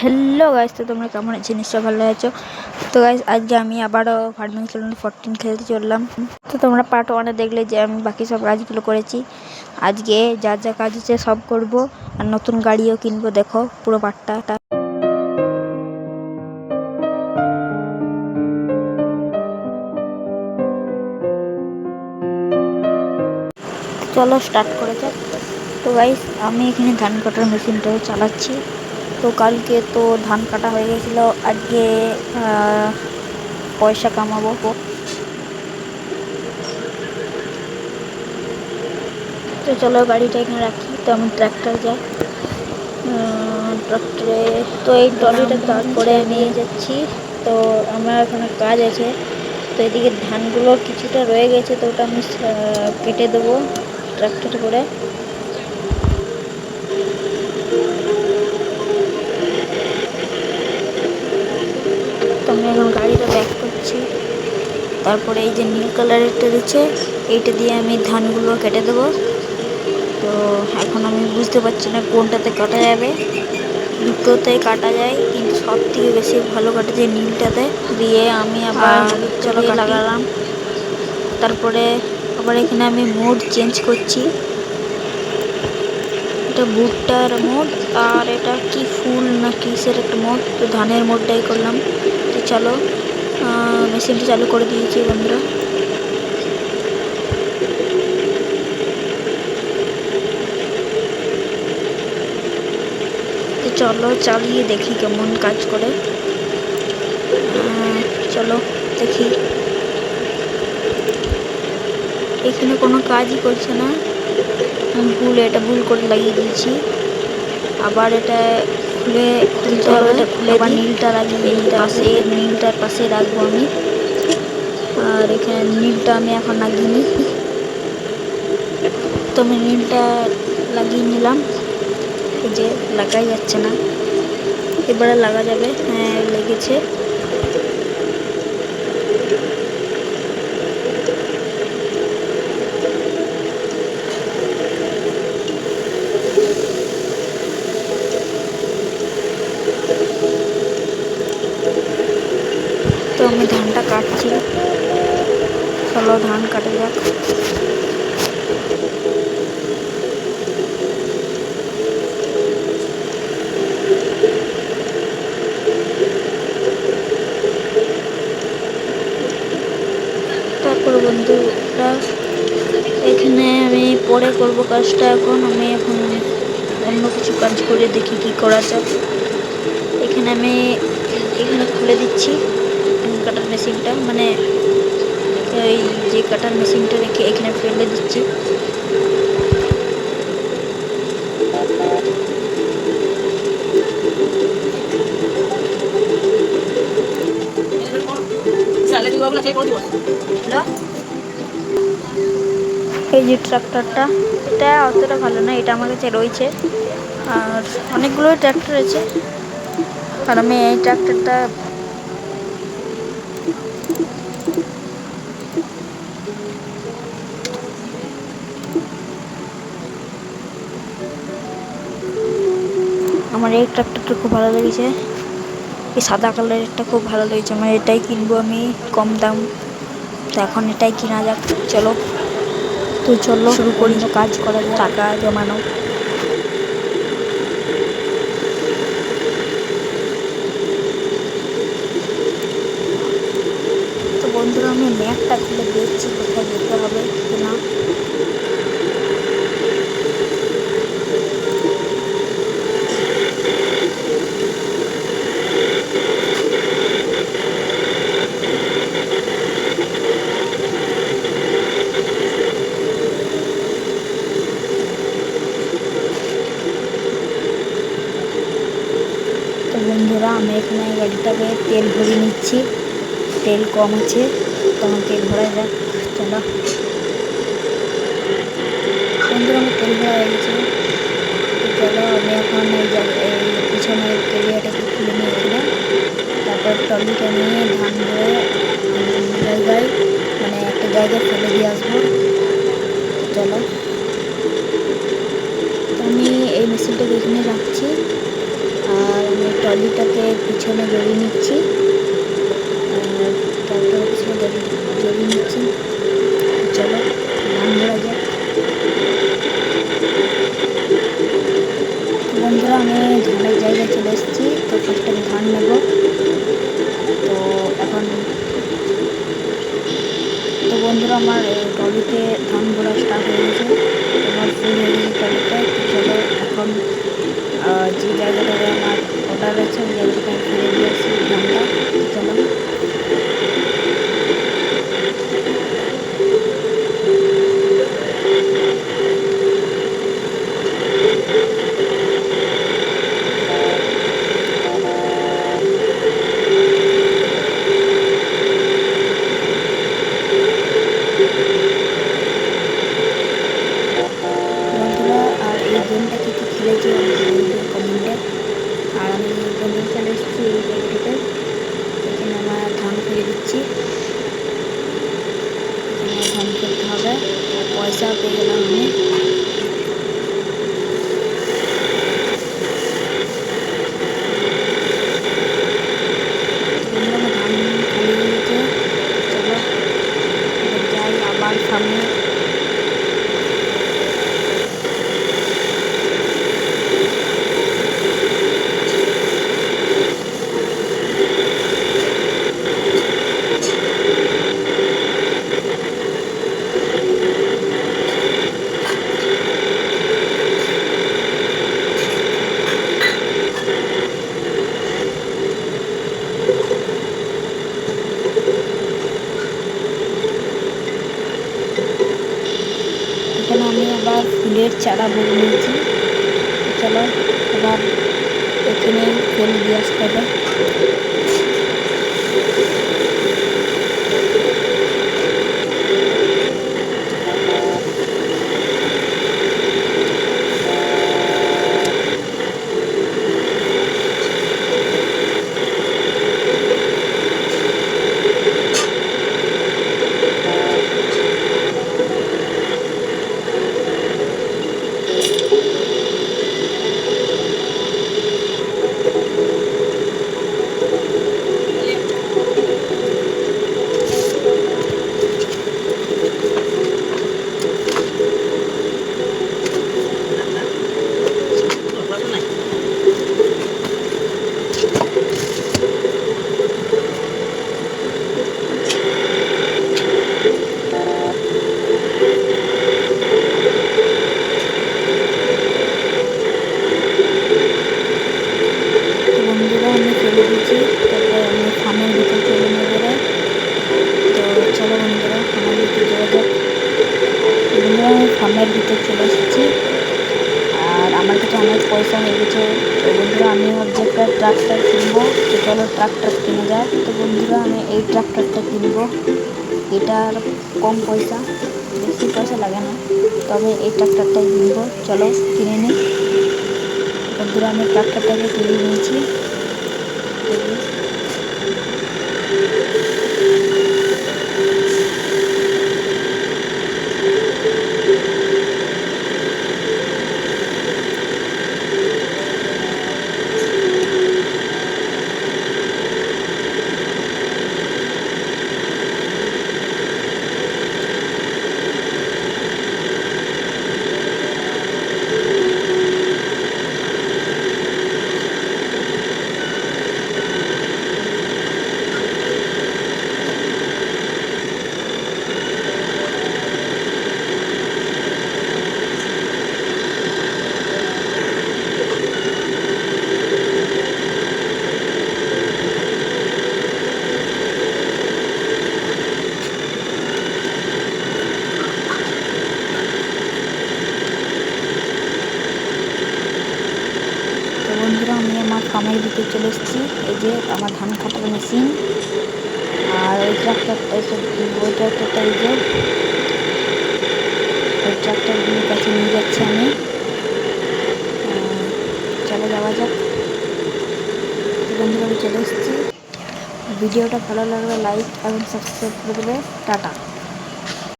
Hello guys, তো তোমরা কেমন আছো? নিশ্চয় ভালো আছো। তো গাইস, আজকে আমি আবারও ফার্মিং চ্যালেঞ্জ 14 খেলতে চললাম। তো তোমরা পার্ট 1-এ দেখলে যে আমি বাকি সব কাজগুলো করেছি। আজকে যা যা কাজ আছে সব করব, আর নতুন গাড়িও কিনবো। দেখো পুরো পার্টটা। চলো স্টার্ট করে যাক। তো গাইস, আমি এখানে ধান কাটার মেশিনটাও চালাচ্ছি। তো কালকে তো ধান কাটা হয়ে গেছিলো, আজকে পয়সা কামাবো। তো চলো গাড়িটা এখানে রাখি। তো আমি ট্র্যাক্টর যাই, ট্রাক্টরে। তো এই ট্রলিটা দাঁড় করে নিয়ে যাচ্ছি। তো আমার এখানে কাজ আছে। তো এদিকে ধানগুলো কিছুটা রয়ে গেছে, তো ওটা আমি কেটে দেবো ট্রাক্টরে করে। তো আমি এখন গাড়িটা ব্যাক করছি। তারপরে এই যে নীল কালারেরটা দিচ্ছে, এইটা দিয়ে আমি ধানগুলো কেটে দেবো। তো এখন আমি বুঝতে পারছি না কোনটাতে কাটা যাবে। দুটোতে কাটা যায়, কিন্তু সব থেকে বেশি ভালো কাটেছে নীলটাতে। দিয়ে আমি আবার চলো লাগালাম। তারপরে আবার এখানে আমি মোড চেঞ্জ করছি। এটা ভুট্টার মোড, আর এটা কি ফুল না কিসের একটা মোড। তো ধানের মোডটাই করলাম। তো চলো মেশিনটা চালু করে দিয়েছি বন্ধুরা। তো চলো চালিয়ে দেখি কেমন কাজ করে। চলো দেখি। এখানে কোনো কাজই করছে না। এটা ভুল করে লাগিয়ে দিয়েছি। আবার এটা খুলতে হবে। এটা খুলে আবার নীলটা লাগিয়ে পাশে, নীলটার পাশে রাখবো আমি। আর এখানে নীলটা আমি এখন লাগিয়ে নিই। তো আমি নীলটা লাগিয়ে নিলাম। এই যে লাগাই যাচ্ছে না, এবারে লাগা যাবে। হ্যাঁ, লেগেছে। তো আমি ধানটা কাটছি। চলো ধান কাটা যাক। তারপর বন্ধুরা, এখানে আমি পরে করব কাজটা। এখন অন্য কিছু কাজ করে দেখি কি করা যায়। এখানে খুলে দিচ্ছি কাটার মেশিনটা, মানে এই যে কাটার মেশিনটা রেখে এখানে ফেলে দিচ্ছি। এই যে ট্রাক্টরটা, এটা অতটা ভালো না, এটা আমার কাছে রয়েছে। আর অনেকগুলো ট্রাক্টর আছে, আর আমি এই ট্রাক্টরটা আমার এই ট্রাক্টরটা খুব ভালো লেগেছে। এই সাদা কালারেরটা খুব ভালো লেগেছে আমার। এটাই কিনবো আমি, কম দাম। তো এখন এটাই কেনা যাক। চলো শুরু করি কাজ করা যাক, টাকা জমানো। তো বন্ধুরা, আমি ম্যাপটা খুলে দেখছি কোথায় যেতে হবে কিনা। তো বন্ধুরা, আমি এখানে গাড়িটাকে তেল ভরে নিচ্ছি। তেল কম আছে, তো আমার তেল ভরা যাক। চলো বন্ধুরা, আমার তেল ভরা হয়ে গেছে। তো চলো আমি এখন এই পিছনের কেরিয়াটাকে খুলে নিয়ে এখানে, তারপর ট্রলিটা নিয়ে ধান ধরে জায়গায়, মানে একটা জায়গায় ফেলে দিয়ে আসবো। চলো, তো আমি এই মেশিনটাকে এখানে রাখছি, আর আমি ট্রলিটাকে পিছনে জড়িয়ে নিচ্ছি, ট্রাক্টরের পিছনে জড়িয়ে নিচ্ছি। চলো ধান ভরা যাক। তো বন্ধুরা আমি ধানের জায়গায় চলে এসেছি। তো ফার্স্ট আমি ধান নেব। তো এখন তো বন্ধুরা আমার ট্রলিতে ধান ভরা স্টার্ট হয়ে গেছে, আমার ফুল হয়ে গেছে ট্রলিটা। তো চলো এখন যে জায়গাটায় আমার অর্ডার আছে ওই জায়গাটায় আমি ফেলে দিয়ে আসি ধানটা। তো চলো বন্ধুরা, আর এই গেমটা কি কি খেলেছি আমাকে বলবে কমেন্টে। আর আমি বন্ধুরা চলে এসেছি এই জায়গাটাতে। এখানে আমার ধান ফেলে দিচ্ছি, এখানে ধান ফেলতে হবে। পয়সা পেয়ে গেলাম আমি। বন্ধুরা আমার ধান খালি হয়ে গেছে। চলো এবার যাই আবার সামনে। এখানে আমি আবার ফুলের চারা বলে নিয়েছি। চলো এবার এখানে ফেলে দিয়ে আসতে হবে। বন্ধুরা আমি ফেলে দিয়েছি, তারপরে আমি ফার্মের ভিতরে চলে নেবো। তো চলো বন্ধুরা ফার্মের ভিতরে যাওয়া যাক। বন্ধুরা আমি ফার্মের ভিতরে চলে এসেছি, আর আমার কাছে অনেক পয়সা হয়ে গেছে। তো বন্ধুরা আমি হচ্ছে একটা ট্রাক্টর কিনবো। তো চলো ট্রাক্টর কিনে যায়। তো বন্ধুরা আমি এই ট্রাক্টরটা কিনবো। এটার কম পয়সা, বেশি পয়সা লাগে না, তো আমি এই ট্রাক্টরটাই কিনবো। চলো কিনে নিই। বন্ধুরা আমি ট্রাক্টরটাকে কিনে নিয়েছি। বন্ধুরা আমি আমার ফার্মের ভিতরে চলে এসেছি। এই যে আমার ধান কাটার মেশিন, আর ওই ট্রাক্টরটা এই যে ওই ট্রাক্টরগুলোর কাছে নিয়ে যাচ্ছি আমি। চলে যাওয়া যাক। বন্ধুরা আমি চলে এসেছি। ভিডিওটা ভালো লাগলে লাইক এবং সাবস্ক্রাইব করে দেবে। টাটা।